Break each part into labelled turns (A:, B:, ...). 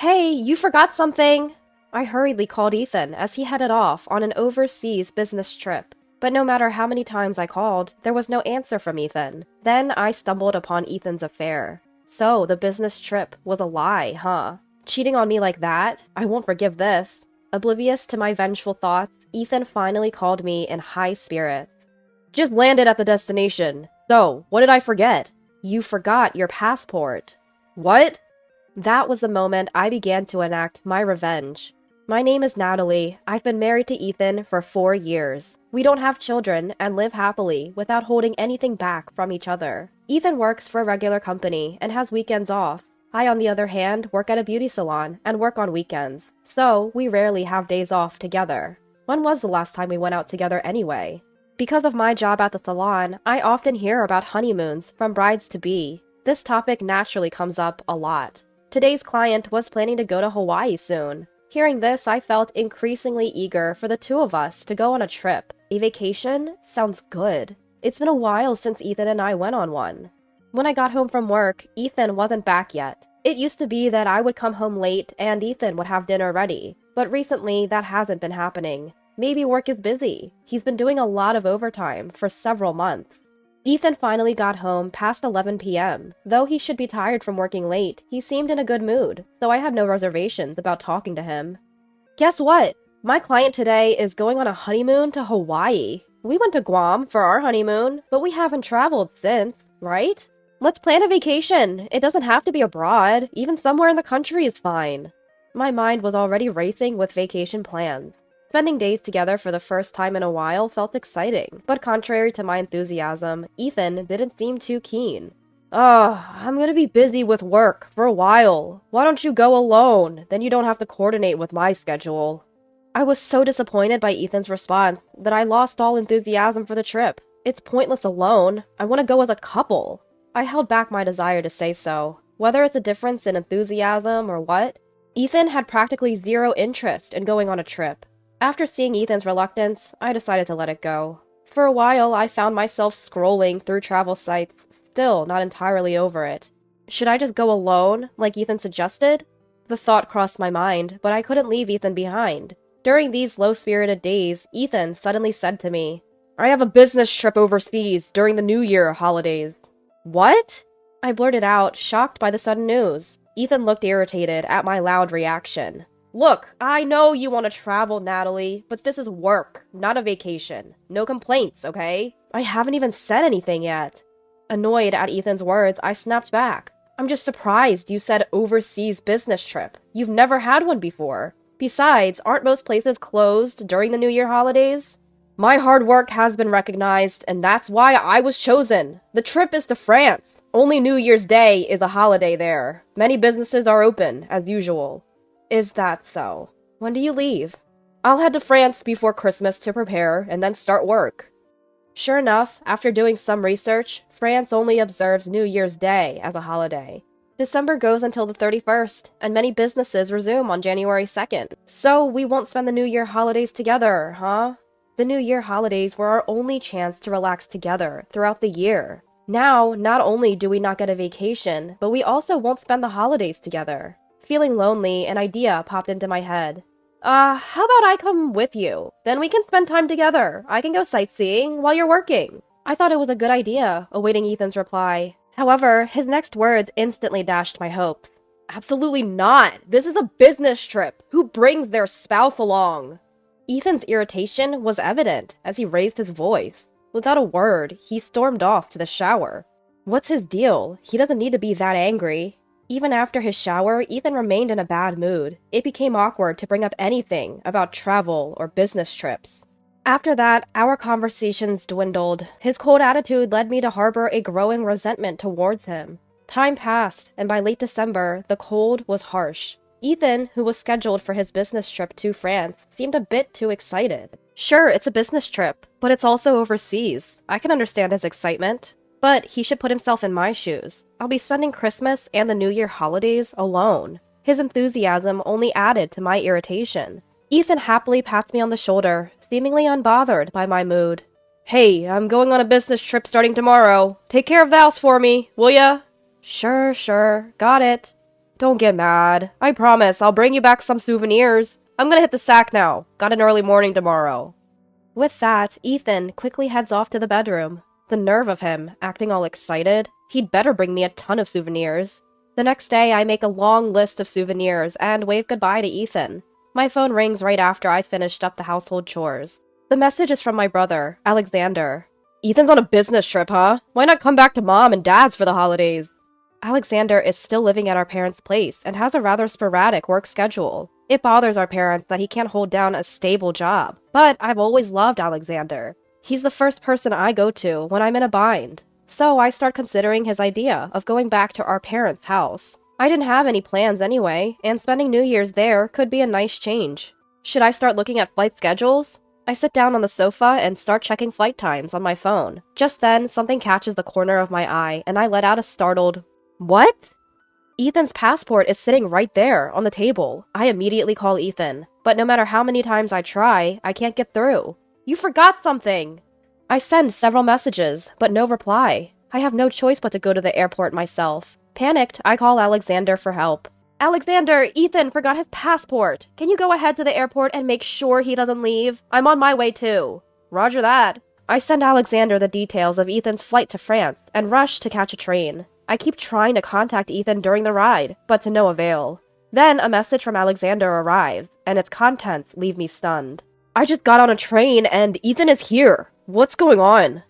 A: Hey, you forgot something! I hurriedly called Ethan as he headed off on an overseas business trip. But no matter how many times I called, there was no answer from Ethan. Then I stumbled upon Ethan's affair. So, the business trip was a lie, huh? Cheating on me like that? I won't forgive this. Oblivious to my vengeful thoughts, Ethan finally called me in high spirits. Just landed at the destination. So, what did I forget? You forgot your passport. What? That was the moment I began to enact my revenge. My name is Natalie. I've been married to Ethan for 4 years. We don't have children and live happily without holding anything back from each other. Ethan works for a regular company and has weekends off. I, on the other hand, work at a beauty salon and work on weekends, so we rarely have days off together. When was the last time we went out together anyway? Because of my job at the salon, I often hear about honeymoons from brides-to-be. This topic naturally comes up a lot. Today's client was planning to go to Hawaii soon. Hearing this, I felt increasingly eager for the two of us to go on a trip. A vacation? Sounds good. It's been a while since Ethan and I went on one. When I got home from work, Ethan wasn't back yet. It used to be that I would come home late and Ethan would have dinner ready, but recently that hasn't been happening. Maybe work is busy. He's been doing a lot of overtime for several months. Ethan finally got home past 11 p.m. Though he should be tired from working late, he seemed in a good mood, so I had no reservations about talking to him. Guess what? My client today is going on a honeymoon to Hawaii. We went to Guam for our honeymoon, but we haven't traveled since, right? Let's plan a vacation. It doesn't have to be abroad. Even somewhere in the country is fine. My mind was already racing with vacation plans. Spending days together for the first time in a while felt exciting, but contrary to my enthusiasm, Ethan didn't seem too keen. I'm gonna be busy with work for a while. Why don't you go alone? Then you don't have to coordinate with my schedule. I was so disappointed by Ethan's response that I lost all enthusiasm for the trip. It's pointless alone. I want to go as a couple. I held back my desire to say so. Whether it's a difference in enthusiasm or what, Ethan had practically zero interest in going on a trip. After seeing Ethan's reluctance, I decided to let it go. For a while, I found myself scrolling through travel sites, still not entirely over it. Should I just go alone, like Ethan suggested? The thought crossed my mind, but I couldn't leave Ethan behind. During these low-spirited days, Ethan suddenly said to me, "I have a business trip overseas during the New Year holidays." What? I blurted out, shocked by the sudden news. Ethan looked irritated at my loud reaction. Look, I know you want to travel, Natalie, but this is work, not a vacation. No complaints, okay? I haven't even said anything yet. Annoyed at Ethan's words, I snapped back. I'm just surprised you said overseas business trip. You've never had one before. Besides, aren't most places closed during the New Year holidays? My hard work has been recognized, and that's why I was chosen. The trip is to France. Only New Year's Day is a holiday there. Many businesses are open, as usual. Is that so? When do you leave? I'll head to France before Christmas to prepare and then start work. Sure enough, after doing some research, France only observes New Year's Day as a holiday. December goes until the 31st, and many businesses resume on January 2nd. So we won't spend the New Year holidays together, huh? The New Year holidays were our only chance to relax together throughout the year. Now, not only do we not get a vacation, but we also won't spend the holidays together. Feeling lonely, an idea popped into my head. How about I come with you? Then we can spend time together. I can go sightseeing while you're working. I thought it was a good idea, awaiting Ethan's reply. However, his next words instantly dashed my hopes. Absolutely not! This is a business trip! Who brings their spouse along? Ethan's irritation was evident as he raised his voice. Without a word, he stormed off to the shower. What's his deal? He doesn't need to be that angry. Even after his shower, Ethan remained in a bad mood. It became awkward to bring up anything about travel or business trips. After that, our conversations dwindled. His cold attitude led me to harbor a growing resentment towards him. Time passed, and by late December, the cold was harsh. Ethan, who was scheduled for his business trip to France, seemed a bit too excited. Sure, it's a business trip, but it's also overseas. I can understand his excitement. But he should put himself in my shoes. I'll be spending Christmas and the New Year holidays alone. His enthusiasm only added to my irritation. Ethan happily pats me on the shoulder, seemingly unbothered by my mood. Hey, I'm going on a business trip starting tomorrow. Take care of the house for me, will ya? Sure, got it. Don't get mad. I promise I'll bring you back some souvenirs. I'm gonna hit the sack now. Got an early morning tomorrow. With that, Ethan quickly heads off to the bedroom. The nerve of him, acting all excited. He'd better bring me a ton of souvenirs. The next day, I make a long list of souvenirs and wave goodbye to Ethan. My phone rings right after I finished up the household chores. The message is from my brother, Alexander. Ethan's on a business trip, huh? Why not come back to mom and dad's for the holidays? Alexander is still living at our parents' place and has a rather sporadic work schedule. It bothers our parents that he can't hold down a stable job, but I've always loved Alexander. He's the first person I go to when I'm in a bind. So I start considering his idea of going back to our parents' house. I didn't have any plans anyway, and spending New Year's there could be a nice change. Should I start looking at flight schedules? I sit down on the sofa and start checking flight times on my phone. Just then, something catches the corner of my eye, and I let out a startled, "What?" Ethan's passport is sitting right there on the table. I immediately call Ethan, but no matter how many times I try, I can't get through. "You forgot something!" I send several messages, but no reply. I have no choice but to go to the airport myself. Panicked, I call Alexander for help. "Alexander, Ethan forgot his passport. Can you go ahead to the airport and make sure he doesn't leave? I'm on my way too." "Roger that." I send Alexander the details of Ethan's flight to France and rush to catch a train. I keep trying to contact Ethan during the ride, but to no avail. Then a message from Alexander arrives, and its contents leave me stunned. "I just got on a train and Ethan is here. What's going on?"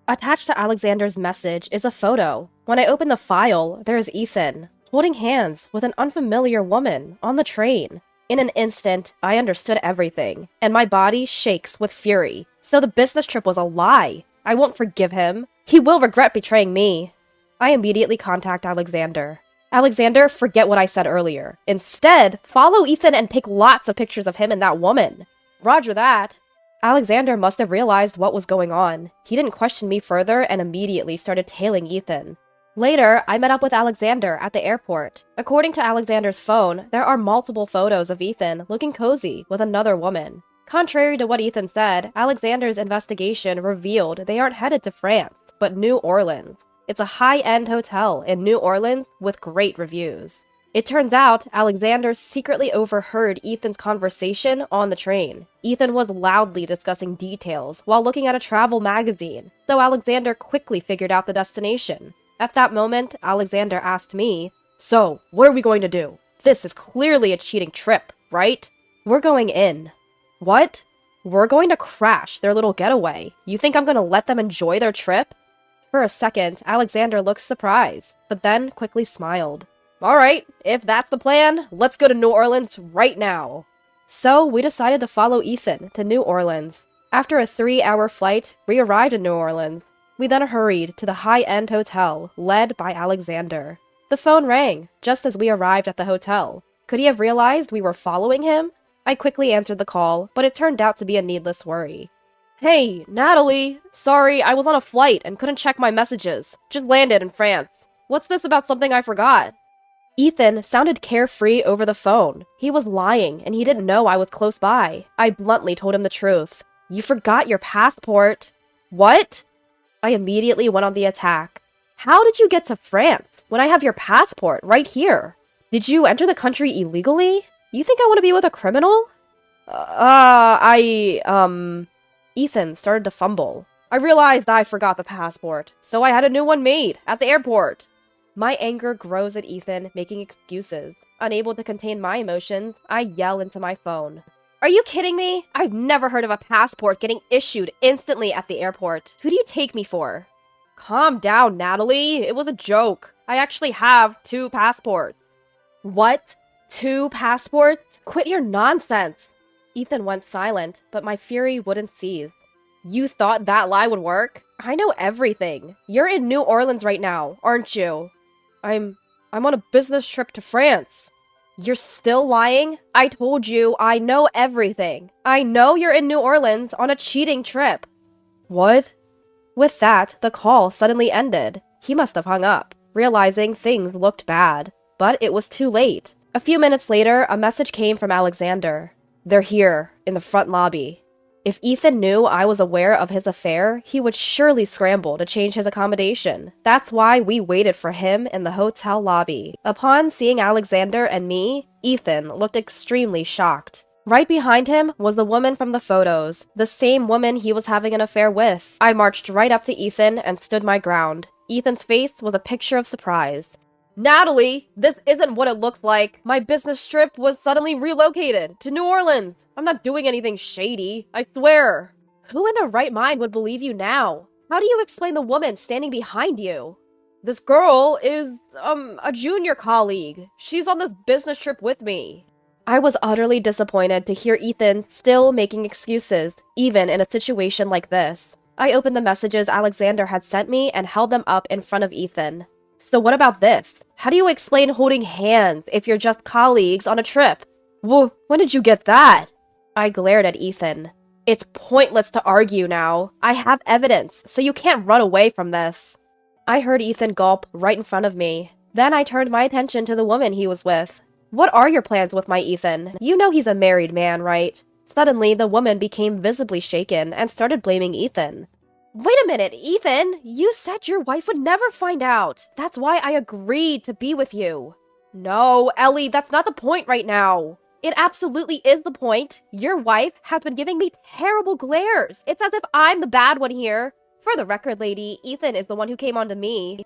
A: Attached to Alexander's message is a photo. When I open the file, there is Ethan, holding hands with an unfamiliar woman on the train. In an instant, I understood everything, and my body shakes with fury. So the business trip was a lie. I won't forgive him. He will regret betraying me. I immediately contact Alexander. "Alexander, forget what I said earlier. Instead, follow Ethan and take lots of pictures of him and that woman." "Roger that." Alexander must have realized what was going on. He didn't question me further and immediately started tailing Ethan. Later, I met up with Alexander at the airport. According to Alexander's phone, there are multiple photos of Ethan looking cozy with another woman. Contrary to what Ethan said, Alexander's investigation revealed they aren't headed to France, but New Orleans. It's a high-end hotel in New Orleans with great reviews. It turns out Alexander secretly overheard Ethan's conversation on the train. Ethan was loudly discussing details while looking at a travel magazine, so Alexander quickly figured out the destination. At that moment, Alexander asked me, "So, what are we going to do? This is clearly a cheating trip, right?" "We're going in." "What?" "We're going to crash their little getaway. You think I'm going to let them enjoy their trip?" For a second, Alexander looked surprised, but then quickly smiled. "All right, if that's the plan, let's go to New Orleans right now." So we decided to follow Ethan to New Orleans. After a 3-hour flight, we arrived in New Orleans. We then hurried to the high-end hotel, led by Alexander. The phone rang, just as we arrived at the hotel. Could he have realized we were following him? I quickly answered the call, but it turned out to be a needless worry. "Hey, Natalie! Sorry, I was on a flight and couldn't check my messages. Just landed in France. What's this about something I forgot?" Ethan sounded carefree over the phone. He was lying, and he didn't know I was close by. I bluntly told him the truth. "You forgot your passport." "What?" I immediately went on the attack. "How did you get to France when I have your passport right here? Did you enter the country illegally? You think I want to be with a criminal?" Ethan started to fumble. "I realized I forgot the passport, so I had a new one made at the airport." My anger grows at Ethan making excuses. Unable to contain my emotions, I yell into my phone. "Are you kidding me? I've never heard of a passport getting issued instantly at the airport. Who do you take me for?" "Calm down, Natalie. It was a joke. I actually have 2 passports." "What? 2 passports? Quit your nonsense." Ethan went silent, but my fury wouldn't cease. "You thought that lie would work? I know everything. You're in New Orleans right now, aren't you?" I'm on a business trip to France." "You're still lying? I told you I know everything. I know you're in New Orleans on a cheating trip." "What?" With that, the call suddenly ended. He must have hung up, realizing things looked bad. But it was too late. A few minutes later, a message came from Alexander. "They're here, in the front lobby." If Ethan knew I was aware of his affair, he would surely scramble to change his accommodation. That's why we waited for him in the hotel lobby. Upon seeing Alexander and me, Ethan looked extremely shocked. Right behind him was the woman from the photos, the same woman he was having an affair with. I marched right up to Ethan and stood my ground. Ethan's face was a picture of surprise. Natalie, this isn't what it looks like. My business trip was suddenly relocated to New Orleans. I'm not doing anything shady, I swear. Who in their right mind would believe you now? How do you explain the woman standing behind you? This girl is, a junior colleague. She's on this business trip with me. I was utterly disappointed to hear Ethan still making excuses, even in a situation like this. I opened the messages Alexander had sent me and held them up in front of Ethan. So what about this? How do you explain holding hands if you're just colleagues on a trip? When did you get that? I glared at Ethan. It's pointless to argue now. I have evidence, so you can't run away from this. I heard Ethan gulp right in front of me. Then I turned my attention to the woman he was with. What are your plans with my Ethan? You know he's a married man, right? Suddenly, the woman became visibly shaken and started blaming Ethan. Wait a minute, Ethan! You said your wife would never find out! That's why I agreed to be with you! No, Ellie, that's not the point right now! It absolutely is the point! Your wife has been giving me terrible glares! It's as if I'm the bad one here! For the record, lady, Ethan is the one who came on to me.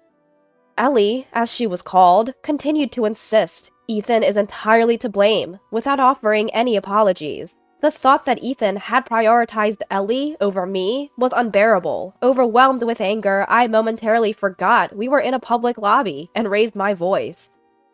A: Ellie, as she was called, continued to insist Ethan is entirely to blame, without offering any apologies. The thought that Ethan had prioritized Ellie over me was unbearable. Overwhelmed with anger, I momentarily forgot we were in a public lobby and raised my voice.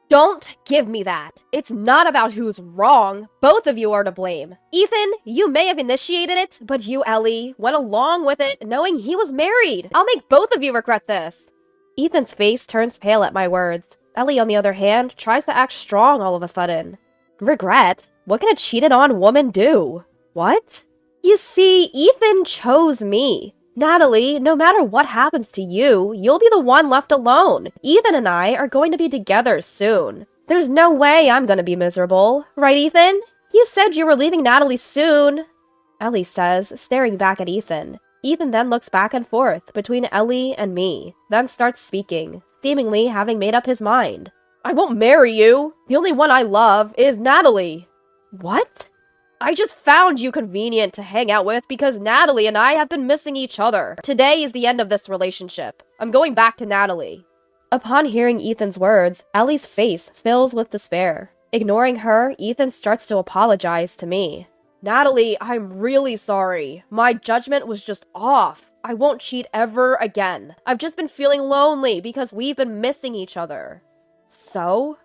A: Don't give me that. It's not about who's wrong. Both of you are to blame. Ethan, you may have initiated it, but you, Ellie, went along with it knowing he was married. I'll make both of you regret this. Ethan's face turns pale at my words. Ellie, on the other hand, tries to act strong all of a sudden. Regret? What can a cheated-on woman do? What? You see, Ethan chose me. Natalie, no matter what happens to you, you'll be the one left alone. Ethan and I are going to be together soon. There's no way I'm gonna be miserable. Right, Ethan? You said you were leaving Natalie soon. Ellie says, staring back at Ethan. Ethan then looks back and forth between Ellie and me, then starts speaking, seemingly having made up his mind. I won't marry you. The only one I love is Natalie. What? I just found you convenient to hang out with because Natalie and I have been missing each other. Today is the end of this relationship. I'm going back to Natalie. Upon hearing Ethan's words, Ellie's face fills with despair. Ignoring her, Ethan starts to apologize to me. Natalie, I'm really sorry. My judgment was just off. I won't cheat ever again. I've just been feeling lonely because we've been missing each other. So?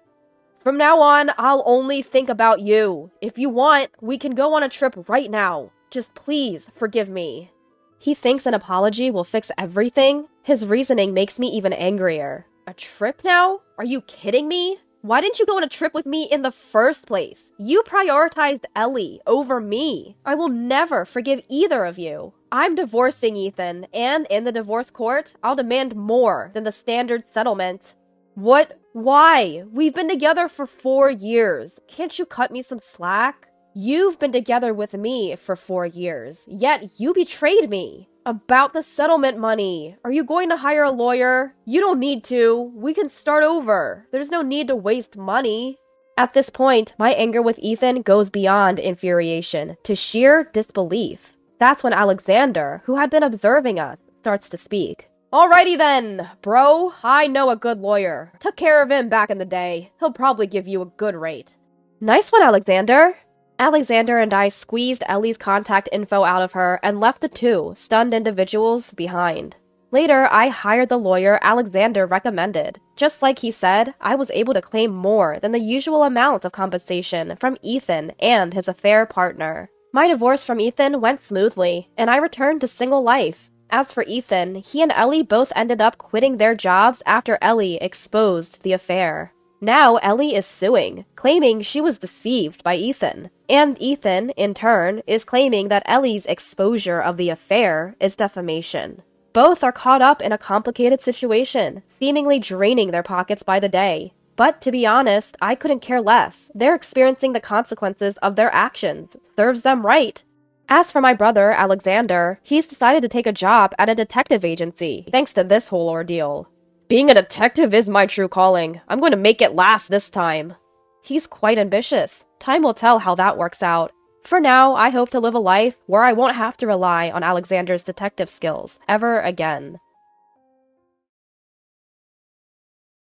A: From now on, I'll only think about you. If you want, we can go on a trip right now. Just please forgive me. He thinks an apology will fix everything? His reasoning makes me even angrier. A trip now? Are you kidding me? Why didn't you go on a trip with me in the first place? You prioritized Ellie over me. I will never forgive either of you. I'm divorcing Ethan, and in the divorce court, I'll demand more than the standard settlement. What? Why? We've been together for 4 years. Can't you cut me some slack? You've been together with me for 4 years, yet you betrayed me. About the settlement money. Are you going to hire a lawyer? You don't need to. We can start over. There's no need to waste money. At this point, my anger with Ethan goes beyond infuriation to sheer disbelief. That's when Alexander, who had been observing us, starts to speak. Alrighty then, bro. I know a good lawyer. Took care of him back in the day. He'll probably give you a good rate. Nice one, Alexander. Alexander and I squeezed Ellie's contact info out of her and left the two stunned individuals behind. Later, I hired the lawyer Alexander recommended. Just like he said, I was able to claim more than the usual amount of compensation from Ethan and his affair partner. My divorce from Ethan went smoothly, and I returned to single life. As for Ethan, he and Ellie both ended up quitting their jobs after Ellie exposed the affair. Now Ellie is suing, claiming she was deceived by Ethan. And Ethan, in turn, is claiming that Ellie's exposure of the affair is defamation. Both are caught up in a complicated situation, seemingly draining their pockets by the day. But to be honest, I couldn't care less. They're experiencing the consequences of their actions. Serves them right. As for my brother, Alexander, he's decided to take a job at a detective agency, thanks to this whole ordeal. Being a detective is my true calling. I'm going to make it last this time. He's quite ambitious. Time will tell how that works out. For now, I hope to live a life where I won't have to rely on Alexander's detective skills ever again.